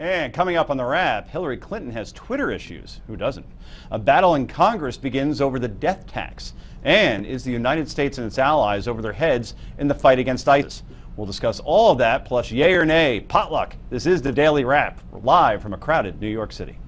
And coming up on the wrap, Hillary Clinton has Twitter issues. Who doesn't? A battle in Congress begins over the death tax. And is the United States and its allies over their heads in the fight against ISIS? We'll discuss all of that, plus yay or nay, potluck. This is the Daily Wrap, live from a crowded New York City.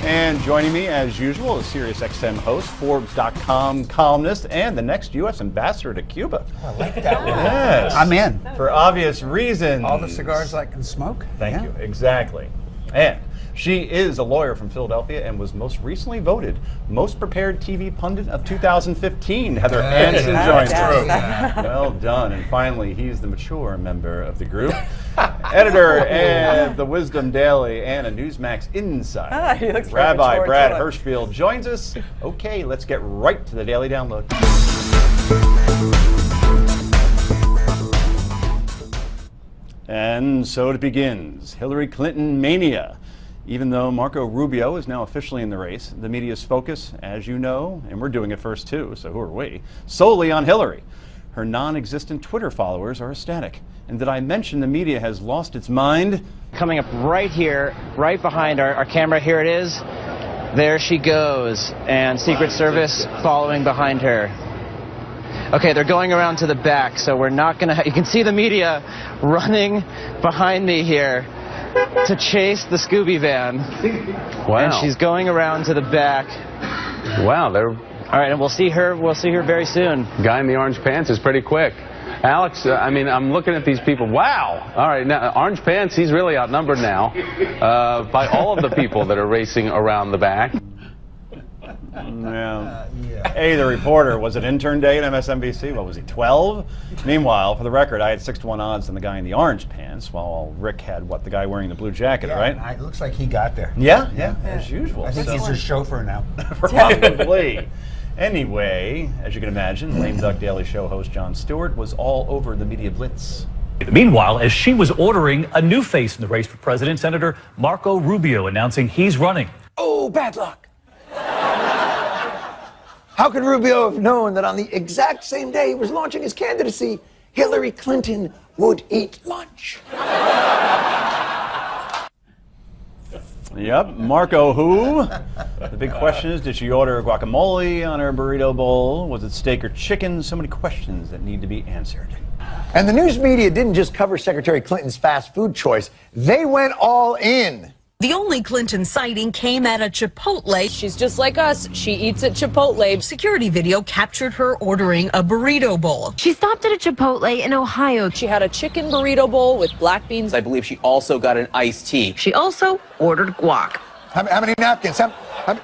And joining me, as usual, is SiriusXM host, Forbes.com columnist, and the next U.S. ambassador to Cuba. I like that one. Yes. I'm in. For obvious reasons. All the cigars I can smoke. Thank you. Exactly. And she is a lawyer from Philadelphia and was most recently voted most prepared TV pundit of 2015. Heather Hansen joins us. Well done. And finally, he's the mature member of the group. Editor of the Wisdom Daily and a Newsmax insider. Rabbi Brad Hirschfield joins us. Okay, let's get right to the Daily Download. And so it begins. Hillary Clinton mania. Even though Marco Rubio is now officially in the race, the media's focus, as you know, and we're doing it first too, so who are we, solely on Hillary. Her non-existent Twitter followers are ecstatic. And did I mention the media has lost its mind? Coming up right here, right behind our camera, here it is. There she goes, and Secret Service following behind her. Okay, they're going around to the back, so we're not gonna, you can see the media running behind me here to chase the Scooby van. Wow. And she's going around to the back. Wow, they're... All right, and we'll see her very soon. Guy in the orange pants is pretty quick. Alex, I mean, I'm looking at these people. Wow. All right, now, orange pants, he's really outnumbered now by all of the people that are racing around the back. Yeah. Hey, the reporter, was it intern day at MSNBC? What was he, 12? Meanwhile, for the record, I had 6-to-1 odds on the guy in the orange pants, while Rick had, what, the guy wearing the blue jacket, right? It looks like he got there. Yeah, as usual. I think he's his chauffeur now. Probably. Anyway, as you can imagine, Lame Duck Daily Show host Jon Stewart was all over the media blitz. Meanwhile, as she was ordering a new face in the race for president, Senator Marco Rubio announcing he's running. Oh, bad luck. How could Rubio have known that on the exact same day he was launching his candidacy, Hillary Clinton would eat lunch? Yep, Marco who? The big question is, did she order guacamole on her burrito bowl? Was it steak or chicken? So many questions that need to be answered. And the news media didn't just cover Secretary Clinton's fast food choice. They went all in. The only Clinton sighting came at a Chipotle. She's just like us. She eats at Chipotle. Security video captured her ordering a burrito bowl. She stopped at a Chipotle in Ohio. She had a chicken burrito bowl with black beans. I believe she also got an iced tea. She also ordered guac. How many napkins?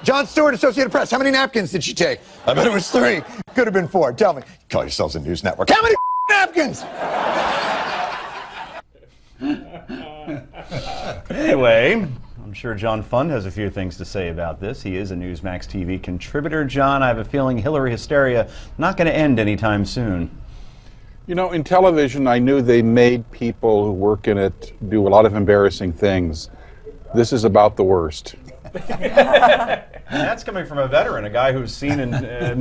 Jon Stewart, Associated Press, how many napkins did she take? I bet it was 3. Could have been 4. Tell me. Call yourselves a news network. How many napkins? Anyway, I'm sure John Fund has a few things to say about this. He is a Newsmax TV contributor. John, I have a feeling Hillary hysteria not going to end anytime soon. You know, in television, I knew they made people who work in it do a lot of embarrassing things. This is about the worst. And that's coming from a veteran, a guy who's seen in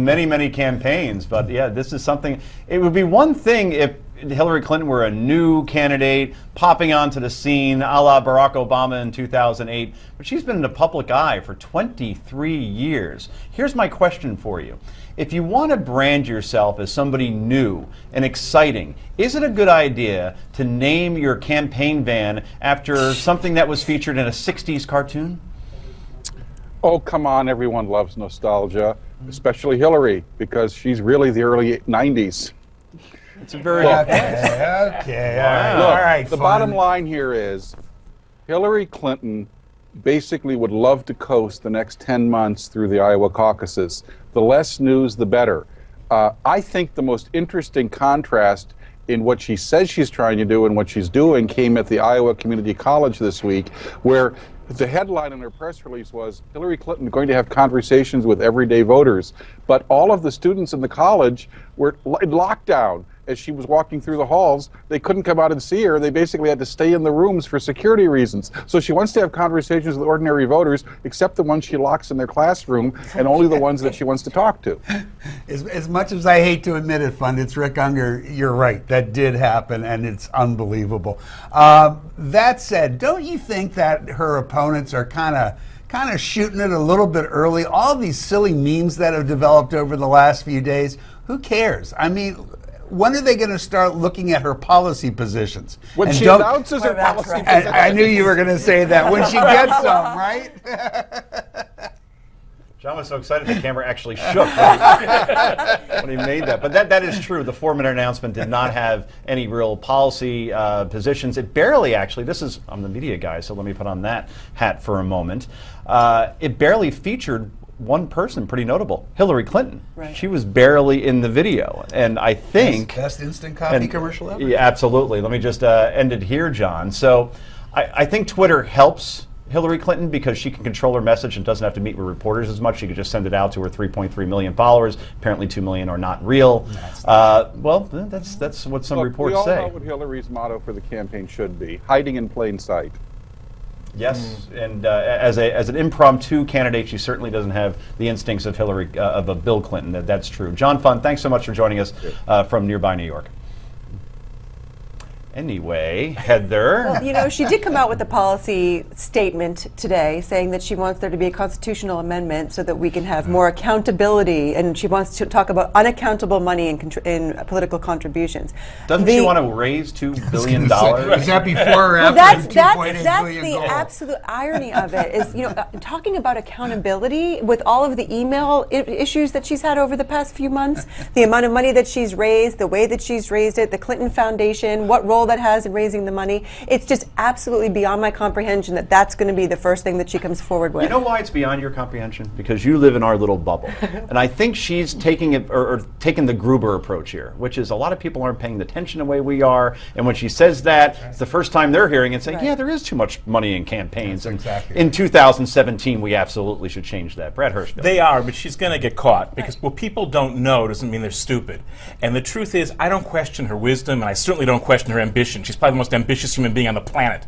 many, many campaigns. But yeah, this is something, it would be one thing if Hillary Clinton were a new candidate popping onto the scene a la Barack Obama in 2008, but she's been in the public eye for 23 years. Here's my question for you. If you want to brand yourself as somebody new and exciting, is it a good idea to name your campaign van after something that was featured in a 60s cartoon? Oh, come on, everyone loves nostalgia, especially Hillary, because she's really the early 90s. It's a very Okay. Wow. All right. The bottom line here is Hillary Clinton basically would love to coast the next 10 months through the Iowa caucuses. The less news, the better. I think the most interesting contrast in what she says she's trying to do and what she's doing came at the Iowa Community College this week, where the headline in her press release was Hillary Clinton going to have conversations with everyday voters. But all of the students in the college were in lockdown. as she was walking through the halls, they couldn't come out and see her. They basically had to stay in the rooms for security reasons. So she wants to have conversations with ordinary voters, except the ones she locks in their classroom, and only the ones that she wants to talk to. As much as I hate to admit it, Pundits, Rick Unger, you're right. That did happen, and it's unbelievable. That said, don't you think that her opponents are kind of shooting it a little bit early? All these silly memes that have developed over the last few days, who cares? I mean, when are they going to start looking at her policy positions? When and she announces her policy positions. I knew you were going to say that. When she gets some, right? John was so excited the camera actually shook when he made that. But that is true. The 4-minute announcement did not have any real policy positions. It barely actually, I'm the media guy, so let me put on that hat for a moment. It barely featured one person pretty notable, Hillary Clinton. Right. She was barely in the video. And I think... Best instant coffee commercial ever. Yeah, absolutely. Let me just end it here, John. So I think Twitter helps Hillary Clinton because she can control her message and doesn't have to meet with reporters as much. She could just send it out to her 3.3 million followers. Apparently 2 million are not real. Well, that's what some reports say. We all know what Hillary's motto for the campaign should be: hiding in plain sight. Yes, and as an impromptu candidate, she certainly doesn't have the instincts of of Bill Clinton. That's true. John Fund, thanks so much for joining us from nearby New York. Anyway, Heather. Well, you know, she did come out with a policy statement today saying that she wants there to be a constitutional amendment so that we can have more accountability, and she wants to talk about unaccountable money in political contributions. Doesn't she want to raise $2 billion? Is that before or after the $2.8 that's billion the goal? absolute irony of it is, you know, talking about accountability with all of the email issues that she's had over the past few months, the amount of money that she's raised, the way that she's raised it, the Clinton Foundation, what role that has in raising the money. It's just absolutely beyond my comprehension that that's going to be the first thing that she comes forward with. You know why it's beyond your comprehension? Because you live in our little bubble. And I think she's taking it, or taking the Gruber approach here, which is a lot of people aren't paying the attention the way we are. And when she says that, it's the first time they're hearing it saying, yeah, there is too much money in campaigns. And in 2017, we absolutely should change that. Brad Hirschfield. They are, but she's going to get caught because what people don't know doesn't mean they're stupid. And the truth is, I don't question her wisdom, and I certainly don't question her ambition. She's probably the most ambitious human being on the planet.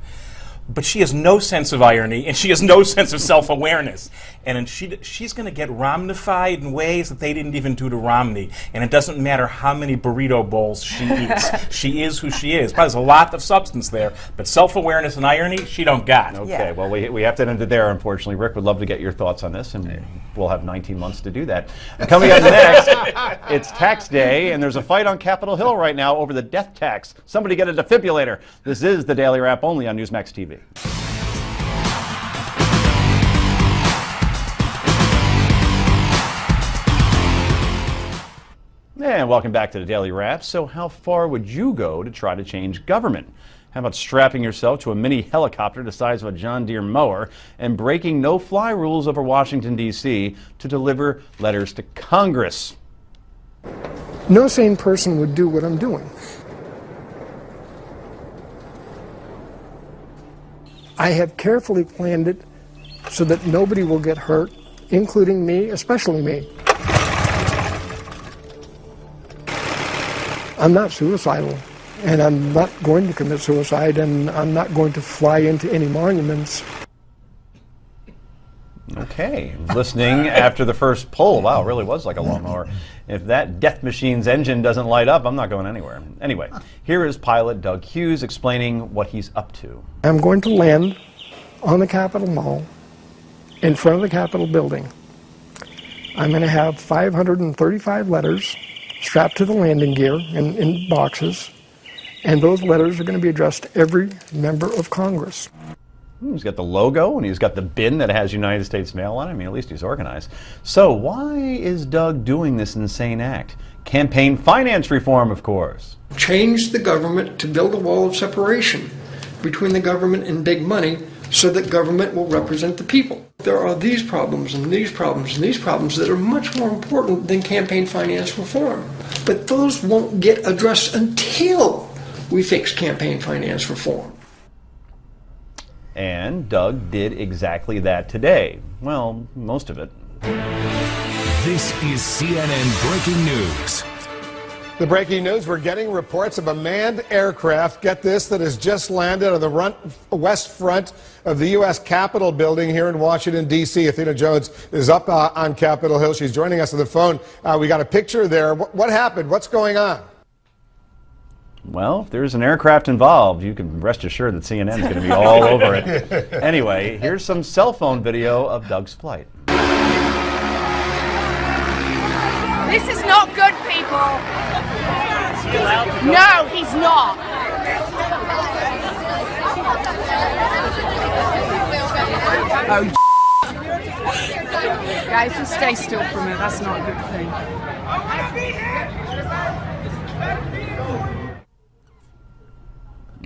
But she has no sense of irony, and she has no sense of self-awareness. And she's going to get Romnified in ways that they didn't even do to Romney. And it doesn't matter how many burrito bowls she eats. She is who she is. Probably there's a lot of substance there, but self-awareness and irony, she don't got. Okay, well, we have to end it there, unfortunately. Rick would love to get your thoughts on this, and we'll have 19 months to do that. Coming up next, it's tax day, and there's a fight on Capitol Hill right now over the death tax. Somebody get a defibrillator. This is the Daily Wrap, only on Newsmax TV. And welcome back to the Daily Wrap. So how far would you go to try to change government? How about strapping yourself to a mini helicopter the size of a John Deere mower and breaking no-fly rules over Washington, D.C. to deliver letters to Congress? No sane person would do what I'm doing. I have carefully planned it so that nobody will get hurt, including me, especially me. I'm not suicidal, and I'm not going to commit suicide, and I'm not going to fly into any monuments. Okay, listening after the first poll. Wow, it really was like a lawnmower. If that death machine's engine doesn't light up, I'm not going anywhere. Anyway, here is pilot Doug Hughes explaining what he's up to. I'm going to land on the Capitol Mall, in front of the Capitol building. I'm going to have 535 letters strapped to the landing gear in boxes, and those letters are going to be addressed to every member of Congress. He's got the logo, and he's got the bin that has United States Mail on it. I mean, at least he's organized. So why is Doug doing this insane act? Campaign finance reform, of course. Change the government to build a wall of separation between the government and big money so that government will represent the people. There are these problems and these problems and these problems that are much more important than campaign finance reform. But those won't get addressed until we fix campaign finance reform. And Doug did exactly that today. Well, most of it. This is CNN Breaking News. The breaking news, we're getting reports of a manned aircraft, get this, that has just landed on the west front of the U.S. Capitol building here in Washington, D.C. Athena Jones is up on Capitol Hill. She's joining us on the phone. We got a picture there. What happened? What's going on? Well, if there's an aircraft involved, you can rest assured that CNN is going to be all over it. Anyway, here's some cell phone video of Doug's flight. This is not good, people. No, he's not. Oh, guys, just stay still for a minute. That's not a good thing.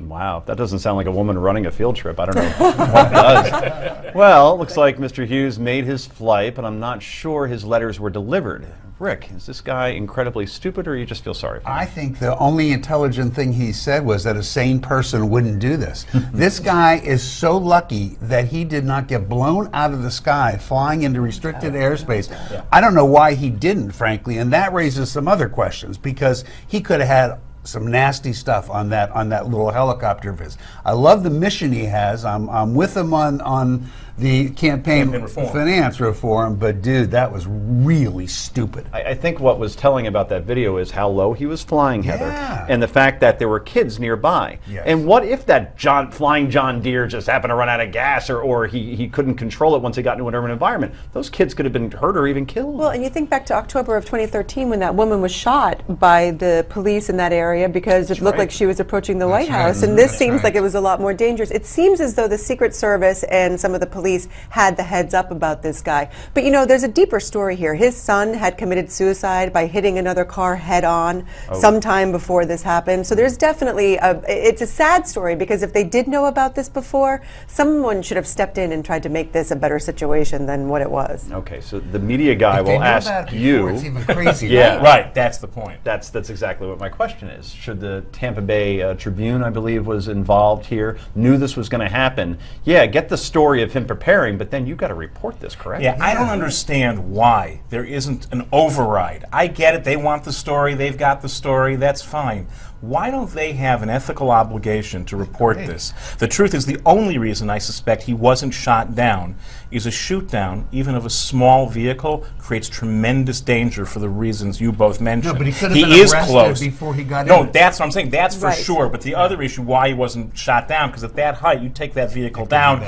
Wow, that doesn't sound like a woman running a field trip. I don't know what does. Well, looks like Mr. Hughes made his flight, but I'm not sure his letters were delivered. Rick, is this guy incredibly stupid, or you just feel sorry for him? I think the only intelligent thing he said was that a sane person wouldn't do this. This guy is so lucky that he did not get blown out of the sky flying into restricted airspace. I don't know why he didn't, frankly, and that raises some other questions, because he could have had some nasty stuff on that little helicopter of his. I love the mission he has. I'm with him on the campaign finance reform, but dude, that was really stupid. I think what was telling about that video is how low he was flying, Heather, and the fact that there were kids nearby. Yes. And what if that flying John Deere just happened to run out of gas, or he couldn't control it once he got into an urban environment? Those kids could have been hurt or even killed. Well, and you think back to October of 2013 when that woman was shot by the police in that area because it looked like she was approaching the White House, and this seems like it was a lot more dangerous. It seems as though the Secret Service and some of the police had the heads up about this guy. But you know, there's a deeper story here. His son had committed suicide by hitting another car head on sometime before this happened. So there's definitely it's a sad story, because if they did know about this before, someone should have stepped in and tried to make this a better situation than what it was. Okay, so the media guy will ask you. It's even crazier. Yeah, right. That's the point. That's exactly what my question is. Should the Tampa Bay Tribune, I believe, was involved here, knew this was going to happen? Yeah, get the story of him preparing, but then you got to report this, correct? Yeah, I don't understand why there isn't an override. I get it. They want the story. They've got the story. That's fine. Why don't they have an ethical obligation to report this? The truth is, the only reason I suspect he wasn't shot down is a shoot down, even of a small vehicle, creates tremendous danger for the reasons you both mentioned. No, but he could have been arrested close. before he got in. No, that's what I'm saying. That's for sure. But the other issue, why he wasn't shot down, because at that height, you take that vehicle down,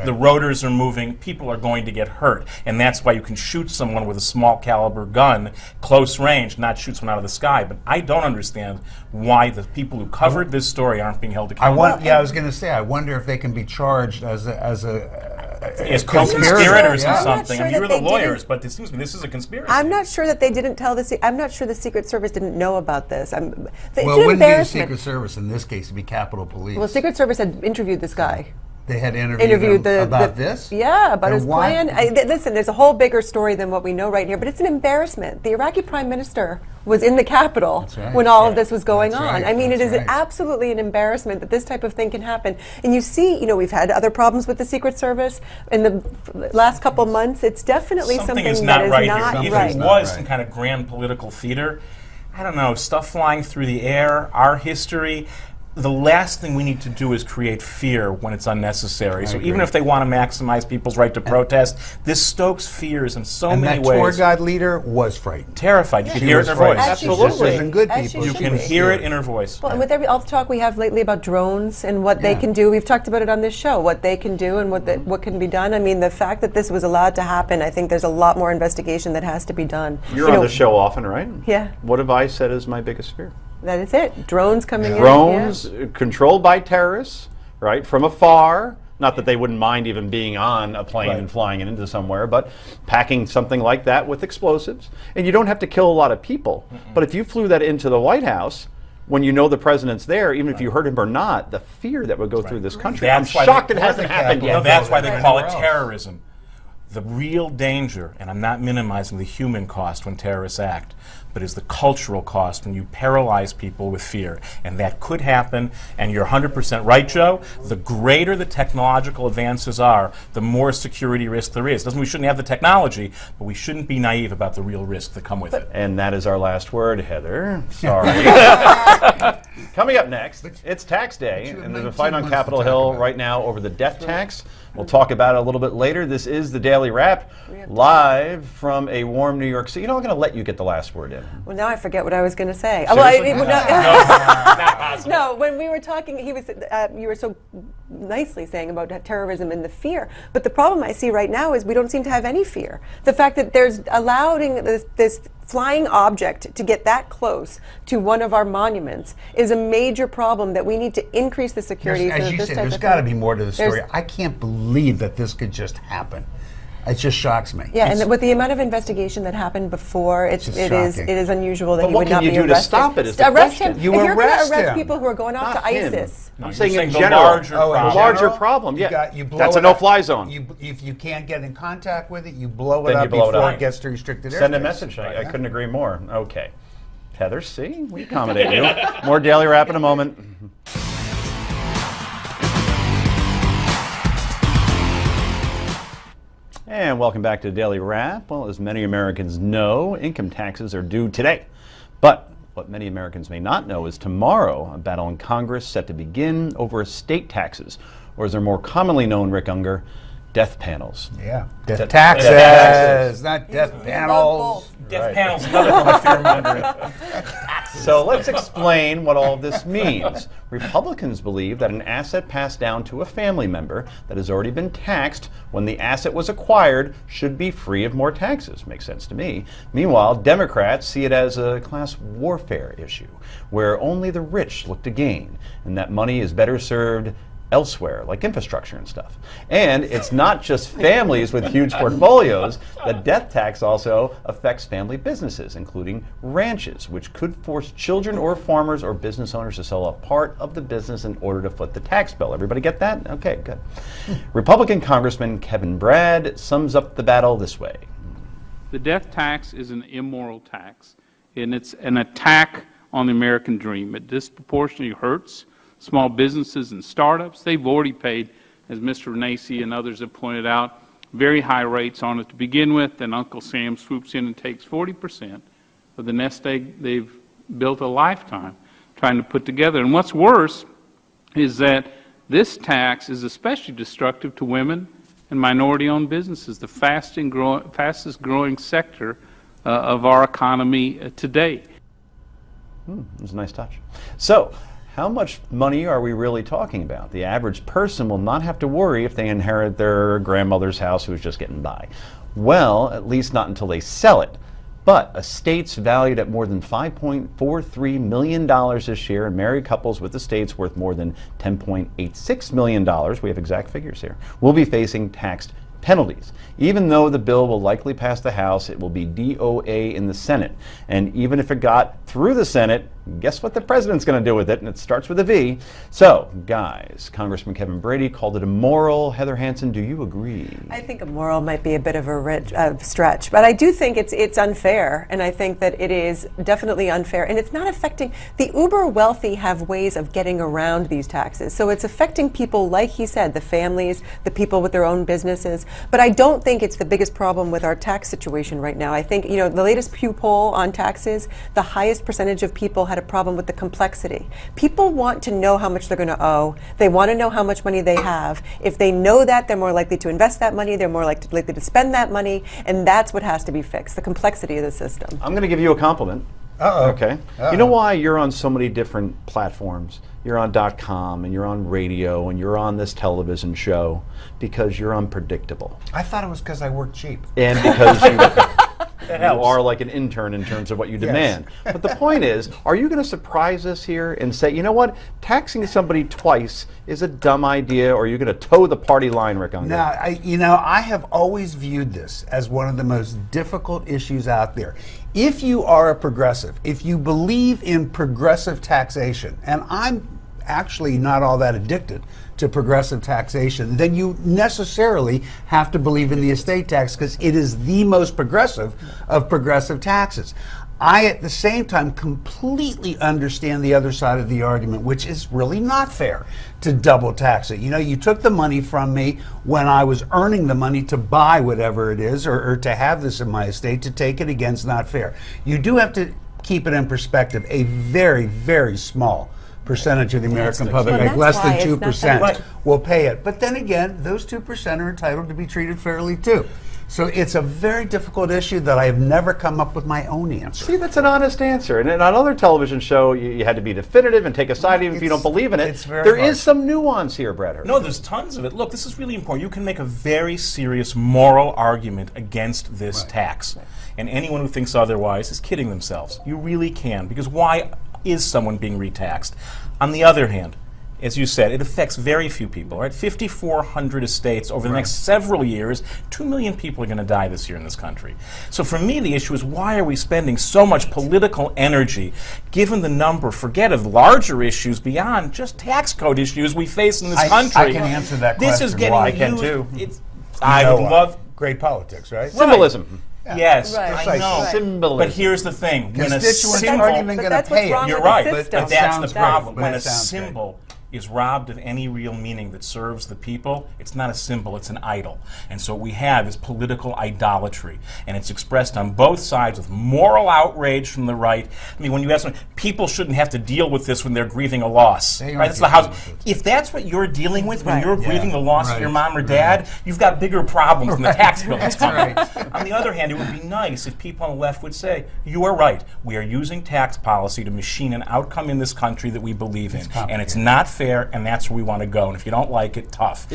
the rotors are moving, people are going to get hurt. And that's why you can shoot someone with a small caliber gun, close range, not shoot someone out of the sky. But I don't understand why the people who covered this story aren't being held accountable. I was going to say, I wonder if they can be charged as co-conspirators or something. I mean, you're the lawyers, but it seems to me this is a conspiracy. I'm not sure that they didn't tell I'm not sure the Secret Service didn't know about this. Well, it wouldn't be the Secret Service in this case. It'd be Capitol Police. Well, Secret Service had interviewed this guy. They had interviewed him about this? Yeah, about his plan. Listen, there's a whole bigger story than what we know right here, but it's an embarrassment. The Iraqi Prime Minister was in the Capitol when all of this was going on. I mean, it is absolutely an embarrassment that this type of thing can happen. And you see, we've had other problems with the Secret Service in the last couple months. It's definitely something is that not is right not here. right. If it was some kind of grand political theater, I don't know, stuff flying through the air, our history. The last thing we need to do is create fear when it's unnecessary. So even if they want to maximize people's right to protest, this stokes fears in so many ways. And that tour guide leader was frightened. Terrified. You can hear it in her voice. Absolutely. Good people. You can hear it in her voice. Well, and with all the talk we have lately about drones and what they can do, we've talked about it on this show, what they can do and what can be done. I mean, the fact that this was allowed to happen, I think there's a lot more investigation that has to be done. You're on the show often, right? Yeah. What have I said is my biggest fear? That is it. Drones coming in. Drones controlled by terrorists, right, from afar. Not that they wouldn't mind even being on a plane and flying it into somewhere, but packing something like that with explosives. And you don't have to kill a lot of people. But if you flew that into the White House, when you know the president's there, even if you hurt him or not, the fear that would go through this country. I'm shocked it hasn't happened yet. No, that's why they call it terrorism. The real danger, and I'm not minimizing the human cost when terrorists act, but is the cultural cost when you paralyze people with fear. And that could happen, and you're 100% right, Joe. The greater the technological advances are, the more security risk there is. Doesn't mean we shouldn't have the technology, but we shouldn't be naive about the real risks that come with it. And that is our last word, Heather. Sorry. Coming up next, it's tax day, and there's a fight on Capitol Hill right now over the death tax. We'll talk about it a little bit later. This is the Daily Wrap, live from a warm New York City. You know, I'm going to let you get the last word in. Well, now I forget what I was going to say. No, when we were talking, you were so nicely saying about terrorism and the fear. But the problem I see right now is we don't seem to have any fear. The fact that there's allowing this flying object to get that close to one of our monuments is a major problem that we need to increase the security. As you said, there's got to be more to the story. I can't believe that this could just happen. It just shocks me. Yeah, and with the amount of investigation that happened before, it is unusual that he would not be arrested. What can you do to stop it? Is the arrest question. him. If you're going to arrest people who are going off to ISIS. I'm saying in general. The larger problem. Yeah, that's a no-fly zone. If you can't get in contact with it, you blow it up before it gets to restricted areas. Send a message. I couldn't agree more. Okay. Heather, see? We accommodate you. More Daily Wrap in a moment. And welcome back to Daily Wrap. Well, as many Americans know, income taxes are due today. But what many Americans may not know is tomorrow, a battle in Congress set to begin over estate taxes, or as they're more commonly known, Rick Unger, death panels. Yeah, death taxes, not death panels. Death panels, another form of fear-mongering. So let's explain what all this means. Republicans believe that an asset passed down to a family member that has already been taxed when the asset was acquired should be free of more taxes. Makes sense to me. Meanwhile, Democrats see it as a class warfare issue where only the rich look to gain, and that money is better served elsewhere, like infrastructure and stuff. And it's not just families with huge portfolios. The death tax also affects family businesses, including ranches, which could force children or farmers or business owners to sell a part of the business in order to foot the tax bill. Everybody get that? Okay, good. Republican Congressman Kevin Brad sums up the battle this way. The death tax is an immoral tax, and it's an attack on the American dream. It disproportionately hurts small businesses and startups. They've already paid, as Mr. Nacy and others have pointed out, very high rates on it to begin with. Then Uncle Sam swoops in and takes 40% of the nest egg they've built a lifetime trying to put together. And what's worse is that this tax is especially destructive to women and minority-owned businesses, the fastest growing sector of our economy today. It was a nice touch. So, how much money are we really talking about? The average person will not have to worry if they inherit their grandmother's house who is just getting by. Well, at least not until they sell it. But estates valued at more than $5.43 million this year, and married couples with estates worth more than $10.86 million, we have exact figures here, will be facing tax penalties. Even though the bill will likely pass the House, it will be DOA in the Senate. And even if it got through the Senate, guess what the president's going to do with it? And it starts with a V. So, guys, Congressman Kevin Brady called it immoral. Heather Hansen, do you agree? I think immoral might be a bit of a stretch, but I do think it's unfair, and I think that it is definitely unfair, and it's not affecting the uber wealthy have ways of getting around these taxes. So it's affecting people, like he said, the families, the people with their own businesses. But I don't think it's the biggest problem with our tax situation right now. I think, the latest Pew poll on taxes, the highest percentage of people had a problem with the complexity. People want to know how much they're going to owe. They want to know how much money they have. If they know that, they're more likely to invest that money. They're more likely to spend that money. And that's what has to be fixed, the complexity of the system. I'm going to give you a compliment. Uh-oh. Okay. Uh-oh. You know why you're on so many different platforms? You're on .com, and you're on radio, and you're on this television show because you're unpredictable. I thought it was because I work cheap. And because you are like an intern in terms of what you demand. Yes. But the point is, are you going to surprise us here and say, you know what, taxing somebody twice is a dumb idea, or are you going to toe the party line, Rick Unger? No, I have always viewed this as one of the most difficult issues out there. If you are a progressive, if you believe in progressive taxation, and I'm actually not all that addicted to progressive taxation, then you necessarily have to believe in the estate tax because it is the most progressive of progressive taxes. I, at the same time, completely understand the other side of the argument, which is really not fair to double tax it. You know, you took the money from me when I was earning the money to buy whatever it is, or to have this in my estate. To take it again's not fair. You do have to keep it in perspective. A very, very small percentage of the American public, like less than 2%, will pay it. But then again, those 2% are entitled to be treated fairly too. So it's a very difficult issue that I have never come up with my own answer. See, that's an honest answer. And on another television show, you had to be definitive and take a side even if you don't believe in it. There is some nuance here, Brett Hurst. No, there's tons of it. Look, this is really important. You can make a very serious moral argument against this tax. And anyone who thinks otherwise is kidding themselves. You really can. Because why is someone being retaxed? On the other hand, as you said, it affects very few people, right? 5,400 estates over the next several years. 2 million people are going to die this year in this country. So for me, the issue is, why are we spending so much political energy, given the number, forget of larger issues beyond just tax code issues we face in this country? I can answer that question. This is getting why. used. I can too. I would love great politics, right? Symbolism. Yes, Right. I know. Symbolism. But here's the thing: when a Constituents symbol, aren't even going to pay it. you're right, but that's the sounds problem. great, When but a it sounds great. symbol is robbed of any real meaning that serves the people, it's not a symbol, it's an idol. And so what we have is political idolatry, and it's expressed on both sides with moral outrage from the right. I mean, when you ask them, people shouldn't have to deal with this when they're grieving a loss. They Right? aren't That's the dealing house. with If that's what you're dealing with when you're Yeah. grieving the loss of Right. your mom or dad, you've got bigger problems than the tax bill that's coming. right. On the other hand, it would be nice if people on the left would say, you are right, we are using tax policy to machine an outcome in this country that we believe in, and it's not fair, and that's where we want to go, and if you don't like it, tough.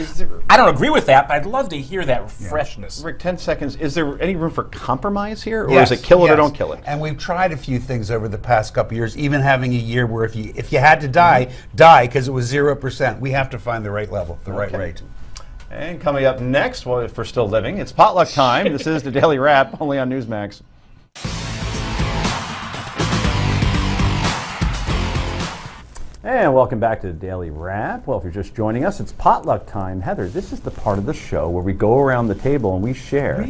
I don't agree with that, but I'd love to hear that freshness. Rick, 10 seconds. Is there any room for compromise here, or Yes, is it kill it or yes. don't kill it? And we've tried a few things over the past couple years, even having a year where if you had to die, die, because it was 0%. We have to find the right level, the right rate. And coming up next, well, if we're still living, it's potluck time. This is the Daily Wrap, only on Newsmax. And welcome back to the Daily Wrap. Well, if you're just joining us, it's potluck time. Heather, this is the part of the show where we go around the table and we share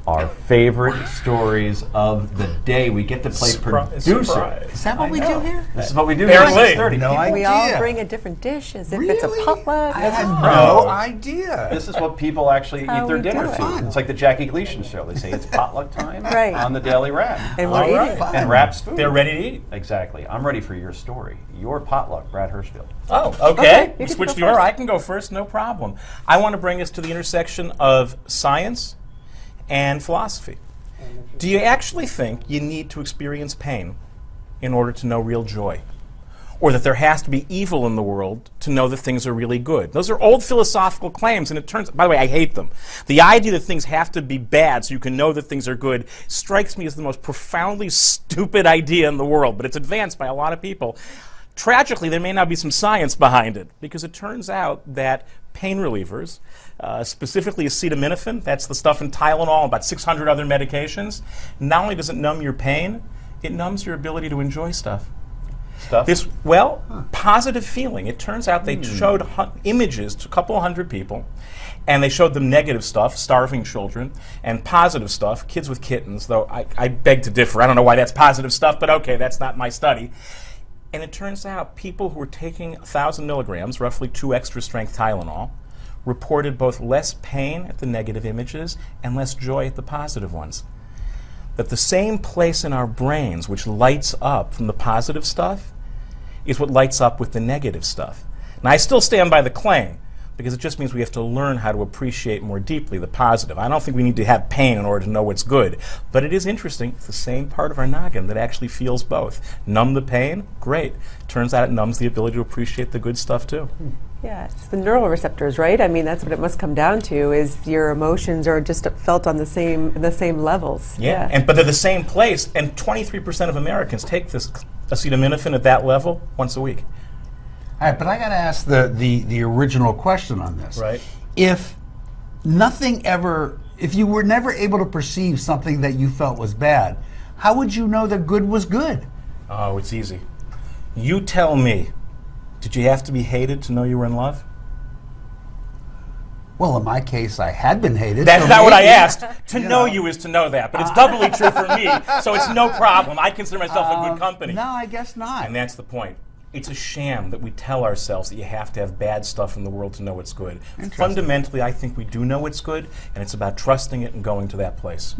our favorite stories of the day. We get to play producer. Is that what we do here? This is what we do. Apparently. Here at 6:30. No idea. We all bring a different dish as if it's a potluck. I had no idea. This is what people actually How eat their we dinner do it. food. It's like the Jackie Gleason show. They say it's potluck time Right. on the Daily Wrap. And we're eating. And Wrap's food. They're ready to eat. Exactly. I'm ready for your story. Your potluck, Brad Hirschfield. Oh, Okay, okay. you We can switch go the order. first. I can go first, no problem. I want to bring us to the intersection of science and philosophy. Do you actually think you need to experience pain in order to know real joy? Or that there has to be evil in the world to know that things are really good? Those are old philosophical claims, and it turns, by the way, I hate them. The idea that things have to be bad so you can know that things are good strikes me as the most profoundly stupid idea in the world, but it's advanced by a lot of people. Tragically, there may not be some science behind it, because it turns out that pain relievers, specifically acetaminophen, that's the stuff in Tylenol and about 600 other medications, not only does it numb your pain, it numbs your ability to enjoy stuff. Positive feeling. It turns out they showed images to a couple of hundred people, and they showed them negative stuff, starving children, and positive stuff, kids with kittens, though I beg to differ. I don't know why that's positive stuff, but okay, that's not my study. And it turns out people who were taking 1,000 milligrams, roughly 2 extra strength Tylenol, reported both less pain at the negative images and less joy at the positive ones. That the same place in our brains which lights up from the positive stuff is what lights up with the negative stuff. Now, I still stand by the claim, because it just means we have to learn how to appreciate more deeply the positive. I don't think we need to have pain in order to know what's good. But it is interesting, it's the same part of our noggin that actually feels both. Numb the pain? Great. Turns out it numbs the ability to appreciate the good stuff too. Yeah, it's the neural receptors, right? I mean, that's what it must come down to, is your emotions are just felt on the same levels. Yeah. But they're the same place, and 23% of Americans take this acetaminophen at that level once a week. All right, but I got to ask the original question on this. Right. If you were never able to perceive something that you felt was bad, how would you know that good was good? Oh, it's easy. You tell me Did you have to be hated to know you were in love? Well, in my case, I had been hated. That's so not what I maybe, asked. To know you is to know that, but it's doubly true for me, so it's no problem. I consider myself a good company. No, I guess not. And that's the point. It's a sham that we tell ourselves that you have to have bad stuff in the world to know what's good. Fundamentally, I think we do know what's good, and it's about trusting it and going to that place.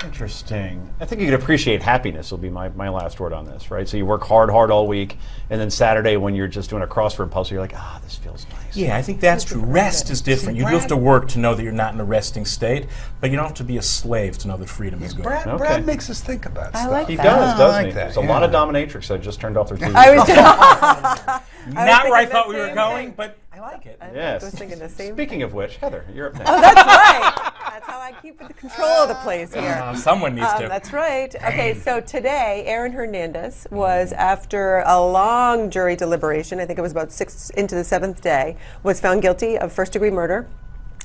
Interesting. I think you could appreciate happiness will be my last word on this, right? So you work hard all week, and then Saturday when you're just doing a crossword puzzle, you're like, this feels nice. Yeah, I think that's true. Rest is different. You do have to work to know that you're not in a resting state, but you don't have to be a slave to know that freedom is good. Brad makes us think about stuff. like He that. does, doesn't he? that, There's a lot of dominatrix that just turned off their TV. I was Not where I thinking thought the we were same going, thing. but I like it. Yes. was thinking the same Speaking of which, Heather, you're up next. Oh, that's right. That's how I keep the control of the place here. Someone needs to. That's right. Okay, so today, Aaron Hernandez was, after a long jury deliberation, I think it was about 6 into the 7th day, was found guilty of first-degree murder.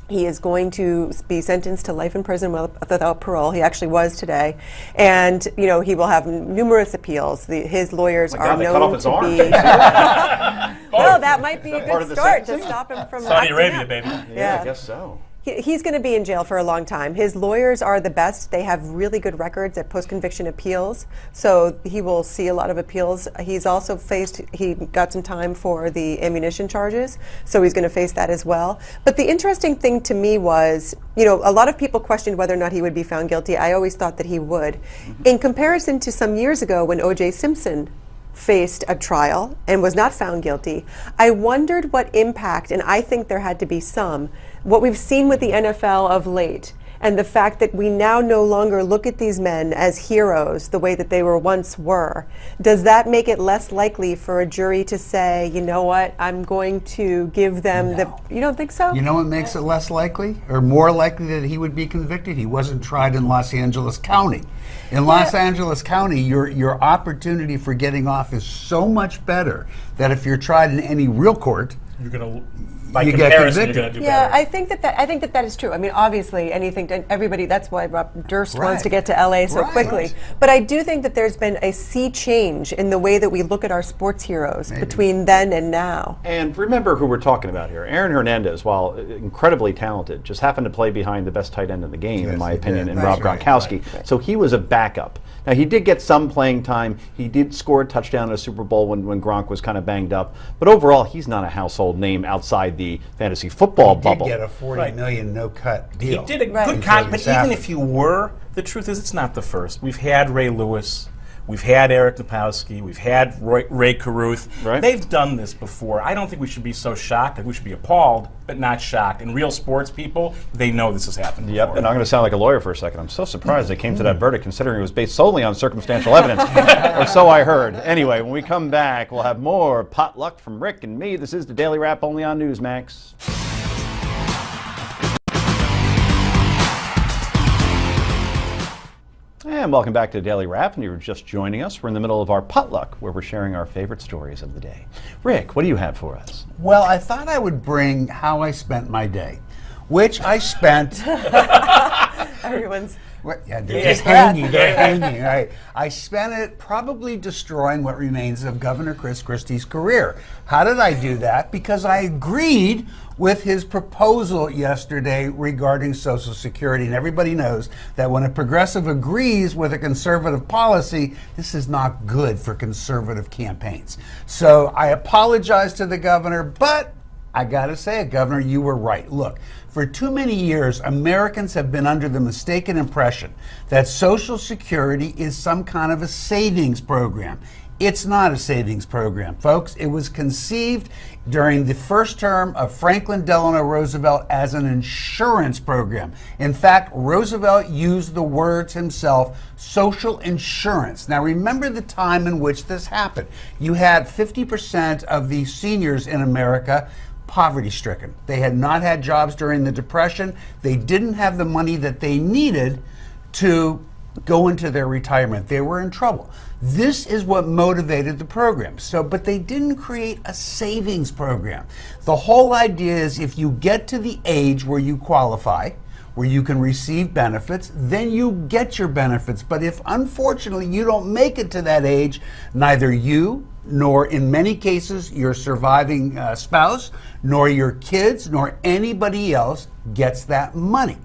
He is going to be sentenced to life in prison without parole. He actually was today. And, he will have numerous appeals. His lawyers are they cut off known his to arm? be... Well, that might be a part good of the start to sentencing? stop him from Saudi acting Arabia, up. baby. Yeah, I guess so. He's going to be in jail for a long time. His lawyers are the best. They have really good records at post-conviction appeals, so he will see a lot of appeals. He's also he got some time for the ammunition charges, so he's going to face that as well. But the interesting thing to me was, a lot of people questioned whether or not he would be found guilty. I always thought that he would. In comparison to some years ago when O.J. Simpson faced a trial and was not found guilty, I wondered what impact, and I think there had to be some, what we've seen with the NFL of late, and the fact that we now no longer look at these men as heroes the way that they once were. Does that make it less likely for a jury to say, you know what, I'm going to give them You don't think so? You know what makes it less likely or more likely that he would be convicted? He wasn't tried in Los Angeles County. In Los Angeles County, your opportunity for getting off is so much better that if you're tried in any real court, You're going to, by you get comparison, you're convicted. going to do Yeah, better. I think that is true. I mean, obviously, everybody. That's why Rob Durst Right. wants to get to LA so Right. quickly. But I do think that there's been a sea change in the way that we look at our sports heroes between then and now. And remember who we're talking about here. Aaron Hernandez, while incredibly talented, just happened to play behind the best tight end in the game, in my opinion, in Rob Gronkowski. So he was a backup. Now, he did get some playing time. He did score a touchdown in a Super Bowl when Gronk was kind of banged up. But overall, he's not a household name outside the fantasy football bubble. He did get a $40 million no-cut deal. He did a good con, but even if you were, the truth is it's not the first. We've had Ray Lewis. We've had Eric Napowski. We've had Ray Caruth. Right. They've done this before. I don't think we should be so shocked. I think we should be appalled, but not shocked. And real sports people, they know this has happened before. Yep, and I'm going to sound like a lawyer for a second. I'm so surprised they came to that verdict considering it was based solely on circumstantial evidence. Or so I heard. Anyway, when we come back, we'll have more potluck from Rick and me. This is the Daily Wrap only on Newsmax. And welcome back to the Daily Wrap, and you're just joining us. We're in the middle of our potluck, where we're sharing our favorite stories of the day. Rick, what do you have for us? Well, I thought I would bring how I spent my day, which I spent... Everyone's... Yeah, they're just hanging. They're hanging. Right. I spent it probably destroying what remains of Governor Chris Christie's career. How did I do that? Because I agreed with his proposal yesterday regarding Social Security. And everybody knows that when a progressive agrees with a conservative policy, this is not good for conservative campaigns. So I apologize to the governor, but I got to say it, Governor, you were right. Look, for too many years, Americans have been under the mistaken impression that Social Security is some kind of a savings program. It's not a savings program, folks. It was conceived during the first term of Franklin Delano Roosevelt as an insurance program. In fact, Roosevelt used the words himself, social insurance. Now remember the time in which this happened. You had 50% of the seniors in America poverty-stricken. They had not had jobs during the Depression. They didn't have the money that they needed to go into their retirement. They were in trouble. This is what motivated the program. But they didn't create a savings program. The whole idea is if you get to the age where you qualify, where you can receive benefits, then you get your benefits. But if unfortunately you don't make it to that age, neither you nor in many cases your surviving spouse, nor your kids, nor anybody else gets that money.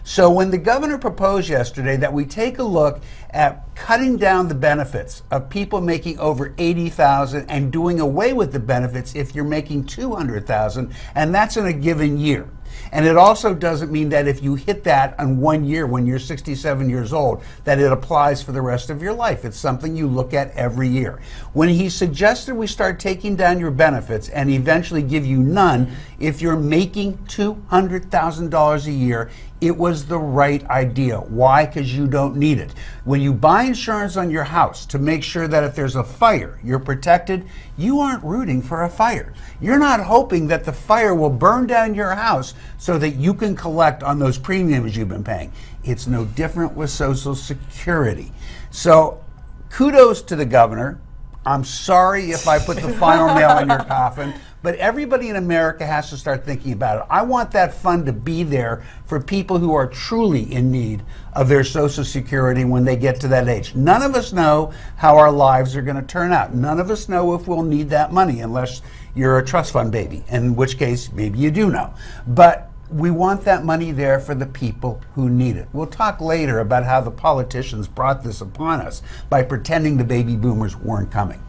So when the governor proposed yesterday that we take a look at cutting down the benefits of people making over $80,000 and doing away with the benefits if you're making $200,000, and that's in a given year. And it also doesn't mean that if you hit that in 1 year when you're 67 years old, that it applies for the rest of your life. It's something you look at every year. When he suggested we start taking down your benefits and eventually give you none if you're making $200,000 a year, it was the right idea. Why? Because you don't need it. When you buy insurance on your house to make sure that if there's a fire, you're protected, you aren't rooting for a fire. You're not hoping that the fire will burn down your house so that you can collect on those premiums you've been paying. It's no different with Social Security. So kudos to the governor. I'm sorry if I put the final nail in your coffin, but everybody in America has to start thinking about it. I want that fund to be there for people who are truly in need of their Social Security when they get to that age. None of us know how our lives are going to turn out. None of us know if we'll need that money unless you're a trust fund baby, in which case maybe you do know. But we want that money there for the people who need it. We'll talk later about how the politicians brought this upon us by pretending the baby boomers weren't coming.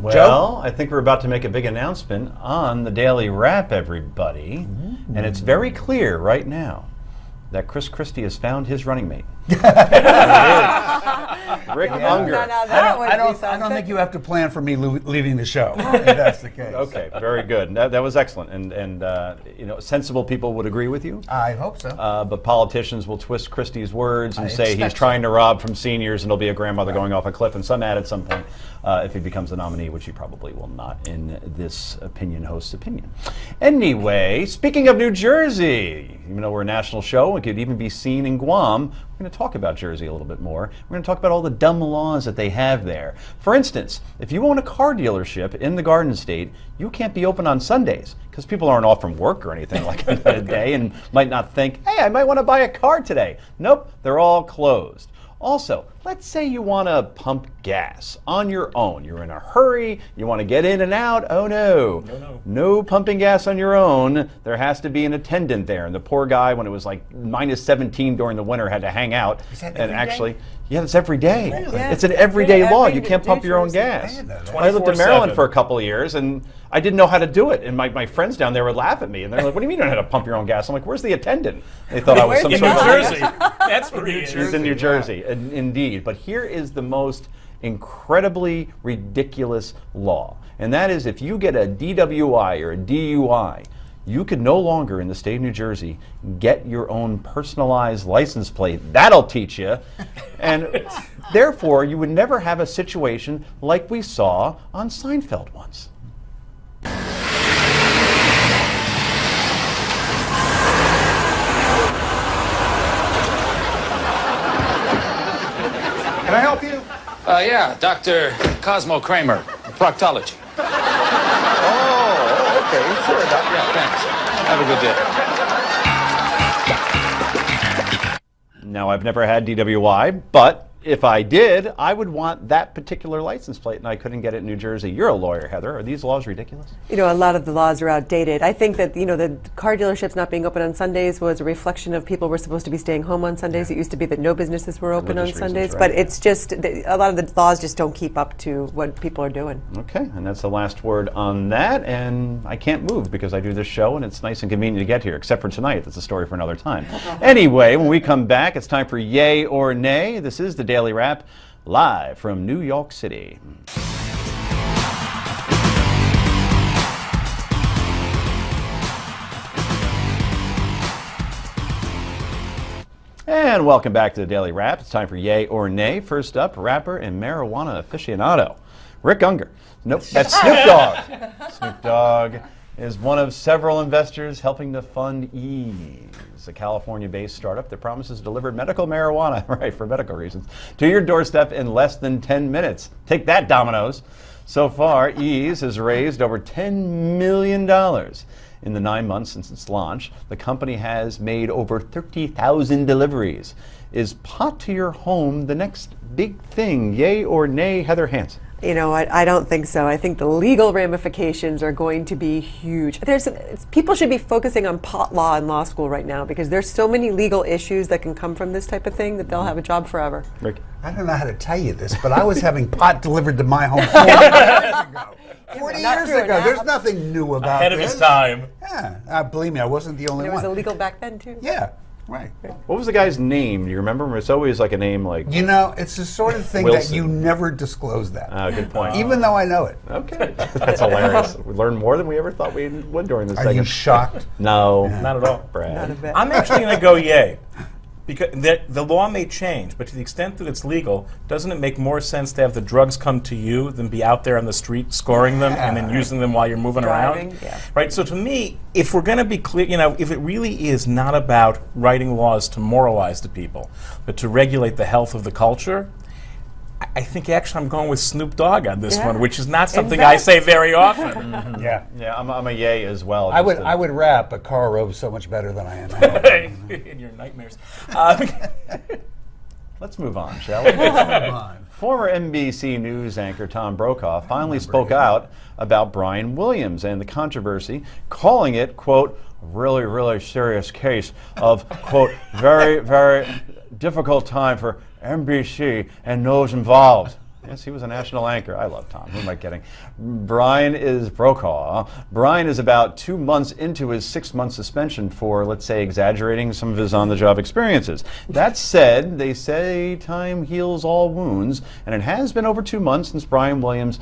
Well, Joe? I think we're about to make a big announcement on the Daily Wrap, everybody. And it's very clear right now that Chris Christie has found his running mate. Rick Unger. I don't think you have to plan for me leaving the show, if that's the case. Okay, very good. That was excellent. And sensible people would agree with you. I hope so. But politicians will twist Christie's words and say he's trying to rob from seniors and he'll be a grandmother going off a cliff and some at some point if he becomes the nominee, which he probably will not in this opinion host's opinion. Anyway, speaking of New Jersey, even though we're a national show, it could even be seen in Guam. We're going to talk about Jersey a little bit more. We're going to talk about all the dumb laws that they have there. For instance, if you own a car dealership in the Garden State, you can't be open on Sundays because people aren't off from work or anything like that a day and might not think, hey, I might want to buy a car today. Nope, they're all closed. Also, let's say you want to pump gas on your own. You're in a hurry, you want to get in and out. Oh no. No pumping gas on your own. There has to be an attendant there. And the poor guy, when it was like minus 17 during the winter, had to hang out. Is that and every actually, day? Yeah, it's every day. Really? It's an everyday Yeah, law. every You can't pump your own Jersey. gas. I I lived in Maryland for a couple of years, and I didn't know how to do it. And my friends down there would laugh at me. And they're like, what do you mean you don't know how to pump your own gas? I'm like, where's the attendant? They thought I was some In sort New of... Jersey. That's where he is. He's in New Jersey, indeed. But here is the most incredibly ridiculous law. And that is if you get a DWI or a DUI, you could no longer in the state of New Jersey get your own personalized license plate. That'll teach you. And therefore, you would never have a situation like we saw on Seinfeld once. Can I help you? Yeah, Dr. Cosmo Kramer, proctology. Oh, okay, sure. Yeah, thanks. Have a good day. Now, I've never had DWI, but if I did, I would want that particular license plate, and I couldn't get it in New Jersey. You're a lawyer, Heather. Are these laws ridiculous? You know, a lot of the laws are outdated. I think that, the car dealerships not being open on Sundays was a reflection of people were supposed to be staying home on Sundays. It used to be that no businesses were open on Religious reasons, Sundays. right, But yeah. it's just, a lot of the laws just don't keep up to what people are doing. Okay, and that's the last word on that, and I can't move because I do this show, and it's nice and convenient to get here, except for tonight. That's a story for another time. Anyway, when we come back, it's time for Yay or Nay. This is the Daily Wrap, live from New York City. And welcome back to the Daily Wrap. It's time for Yay or Nay. First up, rapper and marijuana aficionado, Rick Unger. Nope, that's Snoop Dogg. Snoop Dogg is one of several investors helping to fund Ease, a California-based startup that promises to deliver medical marijuana, right, for medical reasons, to your doorstep in less than 10 minutes. Take that, Domino's. So far, Ease has raised over $10 million In the 9 months since its launch, the company has made over 30,000 deliveries. Is pot to your home the next big thing? Yay or nay, Heather Hansen? You know what? I don't think so. I think the legal ramifications are going to be huge. People should be focusing on pot law in law school right now because there's so many legal issues that can come from this type of thing that they'll have a job forever. Rick? I don't know how to tell you this, but I was having pot delivered to my home 40 years ago. 40 years ago. There's nothing new about Ahead of this. his time. Yeah, believe me, I wasn't the only It one. was illegal back then, too. Yeah, right. What was the guy's name? Do you remember? It's always like a name like... You know, it's the sort of thing Wilson. that you never disclose that. Good point. Even though I know it. Okay. That's hilarious. We learned more than we ever thought we would during this Are segment. you shocked? No. Not at all. Brad. Not a bit. I'm actually going to go yay. Because the law may change, but to the extent that it's legal, doesn't it make more sense to have the drugs come to you than be out there on the street scoring them and then using them while you're moving Driving, around? yeah. Right? So to me, if we're going to be clear, if it really is not about writing laws to moralize the people, but to regulate the health of the culture, I think actually I'm going with Snoop Dogg on this one, which is not something I say very often. Yeah. Yeah, I'm a yay as well. I would rap, but Karl Rove's so much better than I am. In your nightmares. Let's move on, shall we? Former NBC News anchor Tom Brokaw finally spoke out about Brian Williams and the controversy, calling it, quote, really, really serious case of, quote, very, very difficult time for NBC and those involved. Yes, he was a national anchor. I love Tom. Who am I kidding? Brian is about 2 months into his 6-month suspension for, let's say, exaggerating some of his on-the-job experiences. That said, they say time heals all wounds, and it has been over 2 months since Brian Williams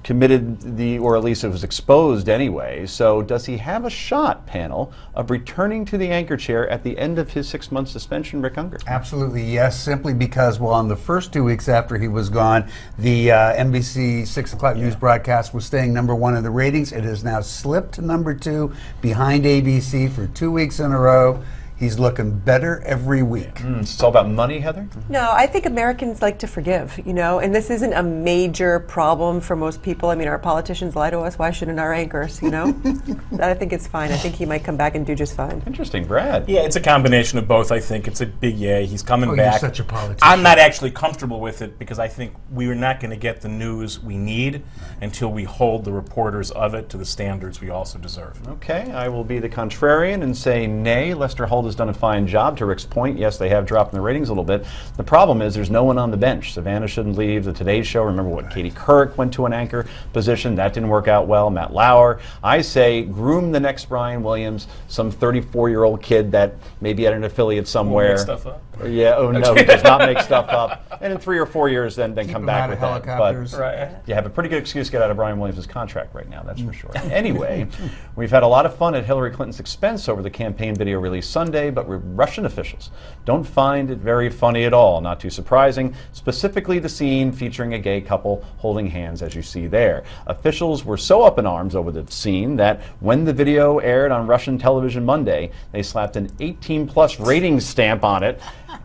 committed or at least it was exposed anyway. So does he have a shot, panel, of returning to the anchor chair at the end of his 6-month suspension, Rick Unger? Absolutely, yes, simply because, well, on the first 2 weeks after he was gone, the NBC 6 o'clock news broadcast was staying #1 in the ratings. It has now slipped to #2 behind ABC for 2 weeks in a row. He's looking better every week. It's all about money, Heather? No, I think Americans like to forgive, and this isn't a major problem for most people. I mean, our politicians lie to us. Why shouldn't our anchors, I think it's fine. I think he might come back and do just fine. Interesting. Brad? Yeah, it's a combination of both, I think. It's a big yay. He's coming back. You're such a politician. I'm not actually comfortable with it because I think we are not going to get the news we need until we hold the reporters of it to the standards we also deserve. Okay, I will be the contrarian and say nay. Lester Holt has done a fine job. To Rick's point, yes, they have dropped in the ratings a little bit. The problem is there's no one on the bench. Savannah shouldn't leave the Today Show. Remember what Katie Couric went to an anchor position. That didn't work out well. Matt Lauer. I say groom the next Brian Williams, some 34-year-old kid that maybe at an affiliate somewhere. Make stuff up. Yeah, oh no, he does not make stuff up. And in 3 or 4 years, then come back with that. Helicopters. But you have a pretty good excuse to get out of Brian Williams' contract right now, that's for sure. Anyway, we've had a lot of fun at Hillary Clinton's expense over the campaign video released Sunday, but Russian officials don't find it very funny at all. Not too surprising, specifically the scene featuring a gay couple holding hands, as you see there. Officials were so up in arms over the scene that when the video aired on Russian television Monday, they slapped an 18-plus ratings stamp on it,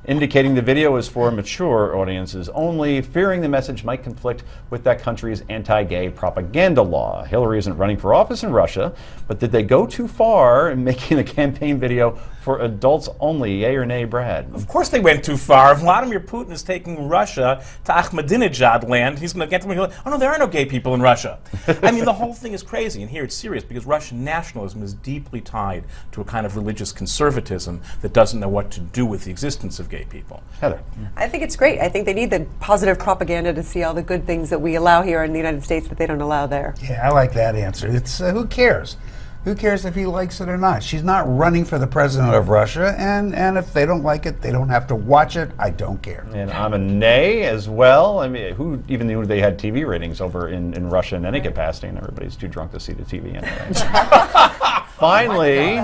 indicating the video is for mature audiences only, fearing the message might conflict with that country's anti-gay propaganda law. Hillary isn't running for office in Russia, but did they go too far in making the campaign video for adults only? Yay or nay, Brad? Of course they went too far. Vladimir Putin is taking Russia to Ahmadinejad land. He's going to get to me. Oh no, there are no gay people in Russia. I mean, the whole thing is crazy. And here it's serious because Russian nationalism is deeply tied to a kind of religious conservatism that doesn't know what to do with the existence of gay people. Heather? I think it's great. I think they need the positive propaganda to see all the good things that we allow here in the United States that they don't allow there. Yeah, I like that answer. It's who cares? Who cares if he likes it or not? She's not running for the president of Russia, and if they don't like it, they don't have to watch it. I don't care. And I'm a nay as well. I mean, who even knew they had TV ratings over in Russia in any capacity, and everybody's too drunk to see the TV anyway. Finally,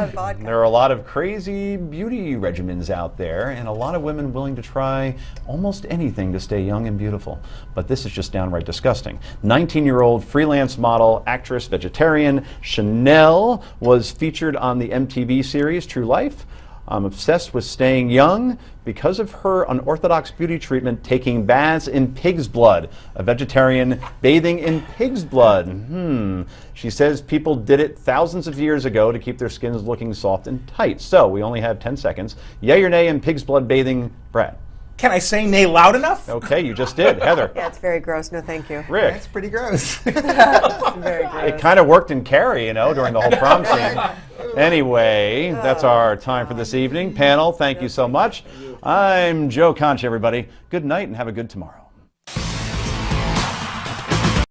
there are a lot of crazy beauty regimens out there, and a lot of women willing to try almost anything to stay young and beautiful. But this is just downright disgusting. 19-year-old freelance model, actress, vegetarian Chanel was featured on the MTV series True Life. I'm obsessed with staying young because of her unorthodox beauty treatment, taking baths in pig's blood. A vegetarian bathing in pig's blood. She says people did it thousands of years ago to keep their skins looking soft and tight. So we only have 10 seconds. Yay or nay in pig's blood bathing, Brad? Can I say nay loud enough? Okay, you just did. Heather? Yeah, it's very gross. No, thank you. Rick? That's pretty gross. Very gross. It kind of worked in Carrie, during the whole prom scene. Anyway, that's our time for this evening. Panel, thank you so much. I'm Joe Concha, everybody. Good night and have a good tomorrow.